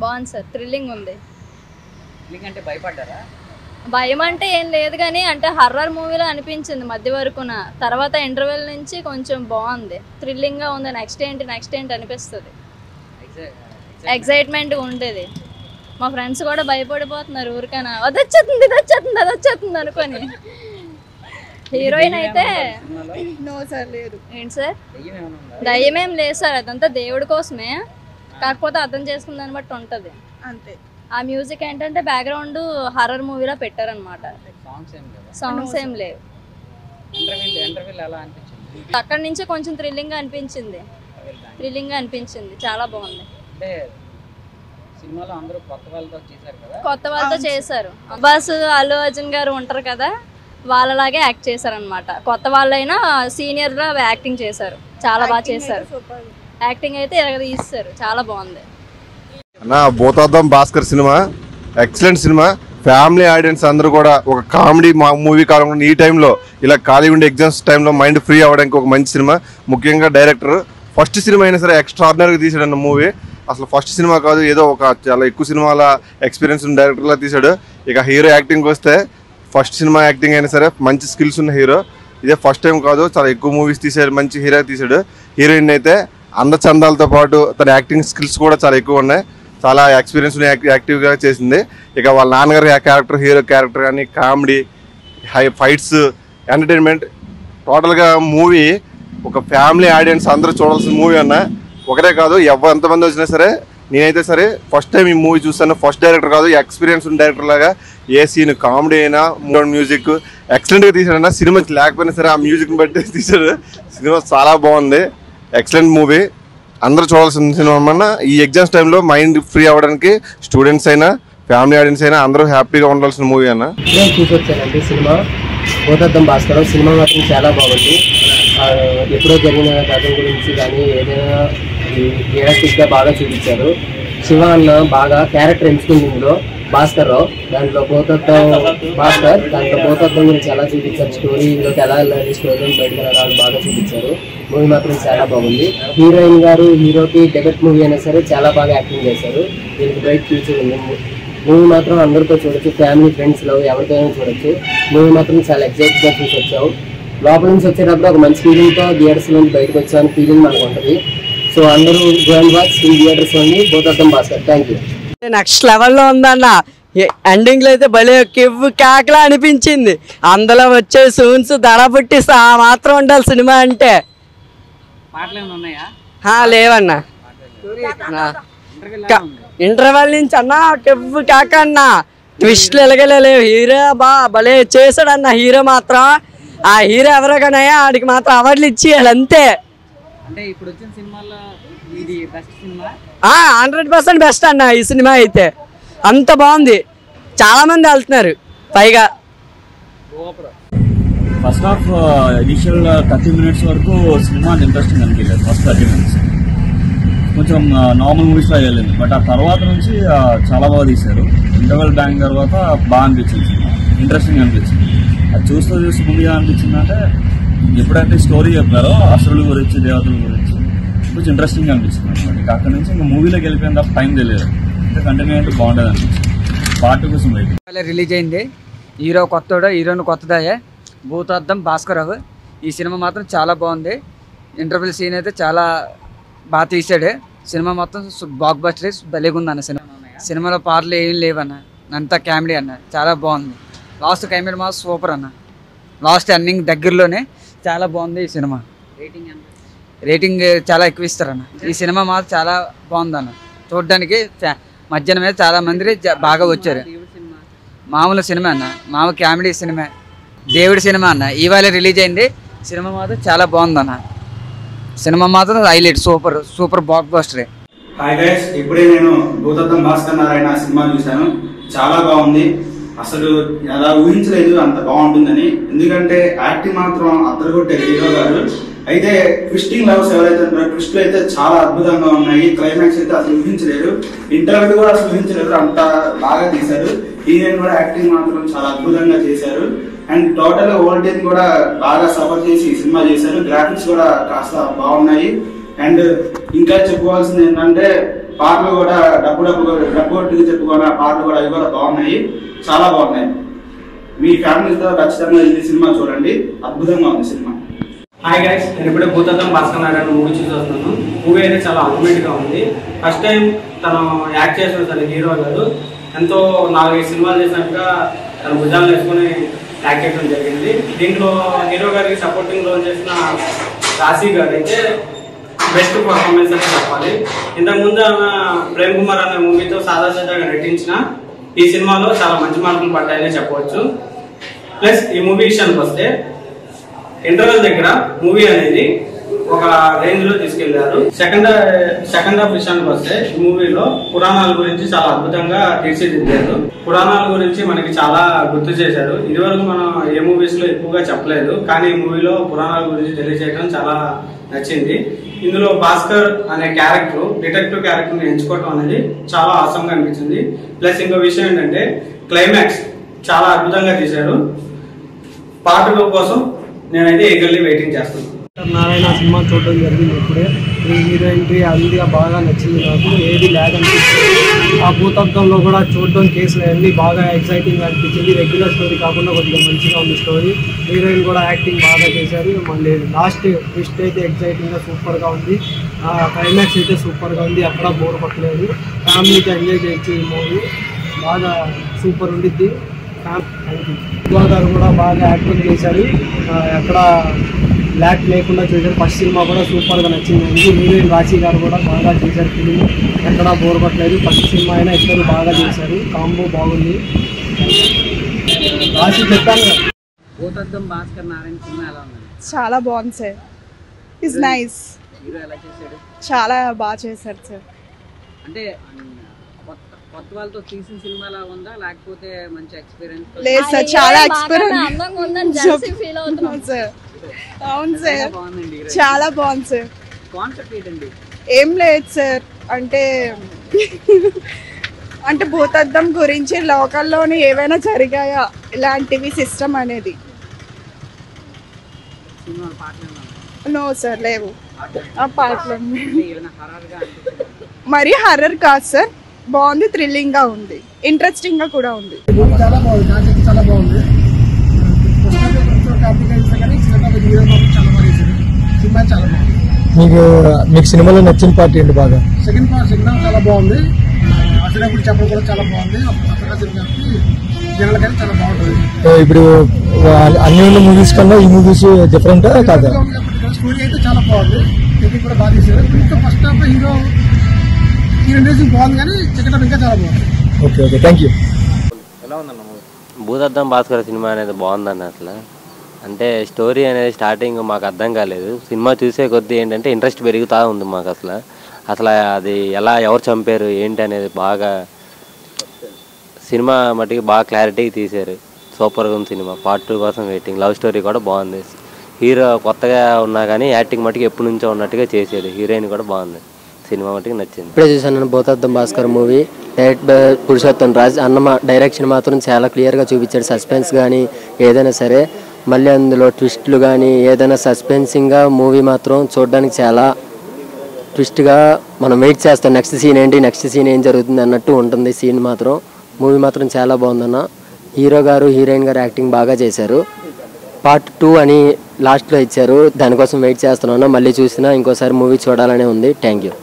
బాగుంది sir, thrilling ఉంది. అంటే భయపడ్డారా? భయం అంటే ఏం లేదు కానీ అంటే హర్రర్ మూవీలో అనిపించింది మధ్య వరకున. తర్వాత ఇంటర్వెల్ నుంచి కొంచెం బాగుంది, థ్రిల్లింగ్గా ఉంది. నెక్స్ట్ ఏంటి అనిపిస్తుంది, ఎక్సైట్మెంట్ ఉండేది. మా ఫ్రెండ్స్ కూడా భయపడిపోతున్నారు ఊరికైనా, అది వచ్చేస్తుంది అనుకొని. హీరోయిన్ అయితే నో సార్ లేదు. ఏంటి సార్, దయ్యం ఏం లేదు సార్, అదంతా దేవుడి కోసమే. కాకపోతే అర్థం చేసుకున్న దాన్ని బట్టి ఉంటుంది అంతే. ఆ మ్యూజిక్ ఏంటంటే బ్యాక్గ్రౌండ్ హర్రర్ మూవీలో పెట్టారనమాట. సాంగ్స్ ఏం లేవు. అక్కడ నుంచి కొంచెం థ్రిల్లింగ్ అనిపించింది, చాలా బాగుంది. కొత్త వాళ్ళతో చేశారు. అబ్బాస్, అల్లు అర్జున్ గారు ఉంటారు కదా, వాళ్ళలాగే యాక్ట్ చేశారనమాట. కొత్త వాళ్ళైనా సీనియర్గా యాక్టింగ్ చేశారు, చాలా బాగా చేశారు. యాక్టింగ్ అయితే తీస్తారు, చాలా బాగుంది. అన్న భూతద్దం భాస్కర్ సినిమా ఎక్సలెంట్ సినిమా. ఫ్యామిలీ ఆడియన్స్ అందరూ కూడా ఒక కామెడీ మూవీ కాకుండా ఈ టైంలో ఇలా ఖాళీ ఉండే ఎగ్జామ్స్ టైంలో మైండ్ ఫ్రీ అవ్వడానికి ఒక మంచి సినిమా. ముఖ్యంగా డైరెక్టర్ ఫస్ట్ సినిమా అయినా సరే ఎక్స్ట్రాడినరీగా తీసాడు అన్న మూవీ. అసలు ఫస్ట్ సినిమా కాదు, ఏదో ఒక చాలా ఎక్కువ సినిమాల ఎక్స్పీరియన్స్ ఉన్న డైరెక్టర్లా తీశాడు. ఇక హీరో యాక్టింగ్ వస్తే ఫస్ట్ సినిమా యాక్టింగ్ అయినా సరే మంచి స్కిల్స్ ఉన్న హీరో. ఇదే ఫస్ట్ టైం కాదు, చాలా ఎక్కువ మూవీస్ తీసాడు, మంచి హీరో తీశాడు. హీరోయిన్ అయితే అందచందాలతో పాటు తన యాక్టింగ్ స్కిల్స్ కూడా చాలా ఎక్కువ ఉన్నాయి, చాలా ఎక్స్పీరియన్స్ యాక్టివ్గా చేసింది. ఇక వాళ్ళ నాన్నగారి క్యారెక్టర్, హీరో క్యారెక్టర్ కానీ, కామెడీ, ఫైట్స్, ఎంటర్టైన్మెంట్, టోటల్గా మూవీ ఒక ఫ్యామిలీ ఆడియన్స్ అందరూ చూడాల్సిన మూవీ అన్న. ఒకటే కాదు, ఎంతమంది వచ్చినా సరే, నేనైతే సరే ఫస్ట్ టైం ఈ మూవీ చూస్తాను. ఫస్ట్ డైరెక్టర్ కాదు, ఎక్స్పీరియన్స్ ఉన్న డైరెక్టర్ లాగా ఏ సీన్, కామెడీ అయినా, మ్యూజిక్ ఎక్సలెంట్గా తీసాడన్న. సినిమా లేకపోయినా సరే ఆ మ్యూజిక్ని బట్టి తీసాడు. సినిమా చాలా బాగుంది, ఎక్సలెంట్ మూవీ, అందరూ చూడాల్సిన సినిమా అన్న. ఈ ఎగ్జామ్స్ టైంలో మైండ్ ఫ్రీ అవ్వడానికి స్టూడెంట్స్ అయినా, ఫ్యామిలీ ఆడియన్స్ అయినా అందరూ హ్యాపీగా ఉండాల్సిన మూవీ అన్న. నేను చూసొచ్చానండి సినిమా భూతద్దం భాస్కర్. సినిమా మాత్రం చాలా బాగుంది. ఎప్పుడో జరిగిన కథ గురించి కానీ ఏదైనా రియలిస్టిక్గా బాగా చూపించారు. శివ అన్న బాగా క్యారెక్టర్ ఎంచుకుంది ఇందులో. భాస్కర్ రావు దాంట్లో భూతద్దం భాస్కర్, దాంట్లో భూతద్దం గురించి ఎలా చూపించారు, స్టోరీ ఇందులోకి ఎలా వెళ్ళాలి, స్టోరీ బయటకు రావాలి బాగా చూపించారు. మూవీ మాత్రం చాలా బాగుంది. హీరోయిన్ గారు హీరోకి డెబ్యూట్ మూవీ అయినా సరే చాలా బాగా యాక్టింగ్ చేశారు. దీనికి బ్రైట్ ఫ్యూచర్ ఉంది. మూవీ మాత్రం అందరితో చూడొచ్చు, ఫ్యామిలీ ఫ్రెండ్స్లో ఎవరితోనైనా చూడొచ్చు. మూవీ మాత్రం చాలా ఎగ్జైట్గా చూసి వచ్చాము. లోపల నుంచి వచ్చేటప్పుడు ఒక మంచి ఫీలింగ్తో థియేటర్స్ నుంచి బయటకు వచ్చామని ఫీలింగ్ మనకు ఉంటుంది. సో అందరూ go and watch in theatres only Bhoothaddam Bhaskar. Thank you. Next లెవెల్లో ఉందన్న. ఎండింగ్లో అయితే భలే కివ్వు కేకలా అనిపించింది. అందులో వచ్చే సూన్స్ దడ పుట్టిస్తా మాత్రం ఉండాలి సినిమా అంటే. లేవన్నా, ఇంటర్వెల్ నుంచి అన్న కివ్వు కేక అన్న. ట్విస్ట్లు ఎలగలేవు. హీరో భలే చేశాడన్న. హీరో మాత్రం, ఆ హీరో ఎవరో కానీ ఆడికి మాత్రం అవార్డులు ఇచ్చేయాలి అంతే. 100% బెస్ట్ అన్న ఈ సినిమా అయితే. అంత బాగుంది, చాలా మంది వెళ్తున్నారు పైగా. ఫస్ట్ హాఫ్ ఇనిషియల్ 30 minutes వరకు సినిమా ఇంట్రెస్టింగ్ అనిపించలేదు. ఫస్ట్ 30 minutes కొంచెం నార్మల్ మూవీస్లో వెళ్ళింది. బట్ ఆ తర్వాత నుంచి చాలా బాగా తీశారు. ఇంటర్వెల్ బ్యాంక్ తర్వాత బాగా అనిపించింది సినిమా, ఇంట్రెస్టింగ్ అనిపించింది. అది చూస్తూ ముందుగా అనిపించింది అంటే ఎప్పుడైతే స్టోరీ చెప్పారో అసురుల గురించి, దేవతల గురించి కొంచెం ఇంట్రెస్టింగ్ అనిపించింది అనమాట. ఇంకా అక్కడ నుంచి ఇంకా మూవీలోకి వెళ్ళిపోయిన తప్ప టైం తెలియదు. ఇంకా కంటిన్యూ అయితే బాగుంటుంది అనిపించింది. పార్ట్ కోసం రిలీజ్ అయింది. హీరో కొత్తోడు, హీరోయిన్ కొత్తదాయే. భూతద్దం భాస్కరరావు. ఈ సినిమా మాత్రం చాలా బాగుంది. ఇంటర్వెల్ సీన్ అయితే చాలా బాగా తీసాడు. సినిమా మొత్తం బ్లాక్ బస్టర్ భలేగా ఉంది అన్న. సినిమాలో పాటలు ఏం లేవన్న, అంతా కామెడీ అన్న, చాలా బాగుంది. లాస్ట్ కామెడీ మాత్రం సూపర్ అన్న. లాస్ట్ ఎండింగ్ దగ్గరలోనే చాలా బాగుంది ఈ సినిమా. రేటింగ్ చాలా ఎక్కువ ఇస్తారన్న. ఈ సినిమా మాత్రం చాలా బాగుంది అన్న. చూడడానికి మధ్యాహ్నం మీద చాలా మంది బాగా వచ్చారు. మామూలు సినిమా అన్న, మామూలు కామెడీ సినిమా, దేవుడి సినిమా అన్న. ఇవాళ రిలీజ్ అయింది. సినిమా మాత్రం చాలా బాగుందన్న. సినిమా మాత్రం highlight, super block buster. Hi guys, ఇప్పుడే నేను భూతద్దం భాస్కర్ నారాయణ సినిమా చూశాను. చాలా బాగుంది. అసలు అలా ఊహించలేదు అంత బాగుంటుందని. ఎందుకంటే యాక్టింగ్ మాత్రం అద్దరగొట్టారు హీరో గారు. అయితే ట్విస్టింగ్ లవ్స్ ఎవరైతే ఉంటారో ట్విస్ట్లు అయితే చాలా అద్భుతంగా ఉన్నాయి. క్లైమాక్స్ అయితే అసలు ఊహించలేరు, ఇంటర్వ్యూ కూడా అసలు ఊహించలేరు, అంత బాగా తీశారు. హీరోయిన్ కూడా యాక్టింగ్ మాత్రం చాలా అద్భుతంగా చేశారు. అండ్ టోటల్ ఓల్టేజ్ కూడా బాగా సఫర్ చేసి సినిమా చేశారు. గ్రాఫిక్స్ కూడా కాస్త బాగున్నాయి. అండ్ ఇంకా చెప్పుకోవాల్సింది ఏంటంటే పాటలు కూడా డబ్బు గట్టిగా చెప్పుకోవాలి, ఆ పాటలు కూడా అవి కూడా బాగున్నాయి, చాలా బాగున్నాయి. మీ ఫ్యామిలీతో ఖచ్చితంగా ఈ సినిమా చూడండి, అద్భుతంగా ఉంది సినిమా. హాయ్ గైస్, నేను ఇప్పుడే భూతద్దం భాస్కర్ నారాయణ మూవీ చూసి వస్తున్నాను. మూవీ అయితే చాలా అల్టిమేట్గా ఉంది. ఫస్ట్ టైం తను యాక్ట్ చేసిన తన హీరో గారు ఎంతో 4-5 సినిమాలు చేసినట్టుగా తన భుజాలు వేసుకుని యాక్ట్ చేయడం జరిగింది. దీంట్లో హీరో గారికి సపోర్టింగ్ రోల్ చేసిన రాశి గారు అయితే బెస్ట్ పర్ఫార్మెన్స్ అని చెప్పాలి. ఇంతకుముందు ఆమె ప్రేమ్ కుమార్ అనే మూవీతో సాదాసీదాగా నటించిన ఈ సినిమాలో చాలా మంచి మార్కులు పడ్డాయని చెప్పవచ్చు. ప్లస్ ఈ మూవీ విషయానికి వస్తే ఇంటర్వెల్ దగ్గర మూవీ అనేది ఒక రేంజ్ లో తీసుకెళ్లారు. సెకండ్ హాఫ్ విషయానికి వస్తే ఈ మూవీలో పురాణాల గురించి చాలా అద్భుతంగా తీర్చిదిద్దారు. పురాణాల గురించి మనకి చాలా గుర్తు చేశారు. ఇదివరకు మనం ఏ మూవీస్ లో ఎక్కువగా చెప్పలేదు, కానీ ఈ మూవీలో పురాణాల గురించి తెలియజేయడం చాలా నచ్చింది. ఇందులో భాస్కర్ అనే క్యారెక్టర్, డిటెక్టివ్ క్యారెక్టర్ ని ఎంచుకోవడం అనేది చాలా ఆసంగా అనిపించింది. ప్లస్ ఇంకో విషయం ఏంటంటే క్లైమాక్స్ చాలా అద్భుతంగా తీశారు. పార్ట్ 2 కోసం నేనైతే ఈగర్లీ వెయిటింగ్ చేస్తున్నాను. నారాయణ సినిమా చూడడం జరిగింది. ఇప్పుడే ఈ హీరో ఎంట్రీ అందుగా బాగా నచ్చింది నాకు. ఏది ల్యాగ్ అనిపించింది. ఆ భూతత్వంలో కూడా చూడడం కేసులు అన్నీ బాగా ఎక్సైటింగ్ అనిపించింది. రెగ్యులర్ స్టోరీ కాకుండా కొద్దిగా మంచిగా ఉంది స్టోరీ. హీరోయిన్ కూడా యాక్టింగ్ బాగా చేశారు. మళ్ళీ లాస్ట్ ట్విస్ట్ అయితే ఎక్సైటింగ్గా సూపర్గా ఉంది. క్లైమాక్స్ అయితే సూపర్గా ఉంది, ఎక్కడ బోర్ కొట్టలేదు. ఫ్యామిలీకి ఎంజాయ్ చేయొచ్చు ఈ మూవీ, బాగా సూపర్ ఉండిద్ది. శివ గారు కూడా బాగా యాక్టింగ్ చేశారు, ఎక్కడ ల్యాక్ లేకుండా చేశారు. ఫస్ట్ సినిమా కూడా సూపర్గా నచ్చింది. హీరోయిన్ రాశి గారు కూడా బాగా చేశారు. ఫిలిం ఎక్కడా బోర్ కొట్టలేదు. ఫస్ట్ సినిమా అయినా ఇద్దరు బాగా చేశారు, కాంబో బాగుంది. రాశి చెప్పాను. భూతద్దం భాస్కర్ నారాయణ సినిమా ఎలా ఉంది? చాలా బాగుంది సార్. Is nice. హీరో ఎలా చేశాడు? చాలా బాగా చేశారు సార్. అంటే కొత్త వాళ్ళతో తీసిన సినిమా లా ఉందా, లేకపోతే మంచి ఎక్స్పీరియన్స్? లేదు సార్, చాలా ఎక్స్పీరియన్స్ అందంగా ఉందని జెల్సీ ఫీల్ అవుతున్నాం సార్. అవును సార్, చాలా బాగుంది సార్. కాన్సెప్ట్ ఏంటండి? ఏం లేదు సార్, అంటే భూతద్దం గురించి లోకల్లోని ఏవైనా జరిగాయా ఇలాంటివి సిస్టమ్ అనేది. నో సార్, లేవు ఆ పాటలు. మరీ హర్రర్ కాదు సార్, బాగుంది, థ్రిల్లింగ్ గా ఉంది, ఇంట్రెస్టింగ్ గా కూడా ఉంది. చాలా బాగుంది, కాన్సెప్ట్ చాలా బాగుంది. సినిమా చాలా బాగుంది. మీకు సినిమాలో నచ్చిన పార్ట్ ఏంటి బాగా? సెకండ్ పార్ట్ సినిమా చాలా బాగుంది. అసలు చెప్పడం కూడా చాలా బాగుంది. జనాలకైతే చాలా బాగుంటుంది. ఇప్పుడు అన్ని ఉన్న మూవీస్ కన్నా ఈ మూవీస్ డిఫరెంట్ కాదా? స్టోరీ అయితే చాలా బాగుంది, ఎడిటింగ్ కూడా బాగా చేశారు. ఫస్ట్ హాఫ్ హీరో బాగుంది, కానీ సెకండ్ హాఫ్ ఇంకా చాలా బాగుంది. Okay, thank you. ఎలా ఉందన్న మూవీ? భూతద్దం భాస్కర్ సినిమా అనేది బాగుందన్న. అసలు అంటే స్టోరీ అనేది స్టార్టింగ్ మాకు అర్థం కాలేదు. సినిమా చూసే కొద్దీ ఏంటంటే ఇంట్రెస్ట్ పెరుగుతూ ఉంది మాకు. అసలు అది ఎలా, ఎవరు చంపారు ఏంటి అనేది బాగా సినిమా మట్టుకి బాగా క్లారిటీగా తీశారు. సూపర్గా ఉంది సినిమా. పార్ట్ 2 కోసం వెయిటింగ్. లవ్ స్టోరీ కూడా బాగుంది. హీరో కొత్తగా ఉన్నా కానీ యాక్టింగ్ మట్టుకు ఎప్పటి నుంచో ఉన్నట్టుగా చేశాడు. హీరోయిన్ కూడా బాగుంది. సినిమా మట్టుకు నచ్చింది. ఇప్పుడే చూసాను Bhoothaddam Bhaskar movie. Direct by Purushottam Raj అన్న డైరెక్షన్ మాత్రం చాలా క్లియర్గా చూపించాడు. సస్పెన్స్ కానీ ఏదైనా సరే, మళ్ళీ అందులో ట్విస్ట్లు కానీ ఏదైనా సస్పెన్సింగ్గా మూవీ మాత్రం చూడడానికి చాలా ట్విస్ట్గా మనం వెయిట్ చేస్తాం. నెక్స్ట్ సీన్ ఏంటి, నెక్స్ట్ సీన్ ఏం జరుగుతుంది అన్నట్టు ఉంటుంది సీన్ మాత్రం. మూవీ మాత్రం చాలా బాగుందన్న. హీరో గారు, హీరోయిన్ గారు యాక్టింగ్ బాగా చేశారు. పార్ట్ 2 అని లాస్ట్లో ఇచ్చారు, దానికోసం వెయిట్ చేస్తున్నాను. మళ్ళీ చూసినా ఇంకోసారి మూవీ చూడాలనే ఉంది. Thank you.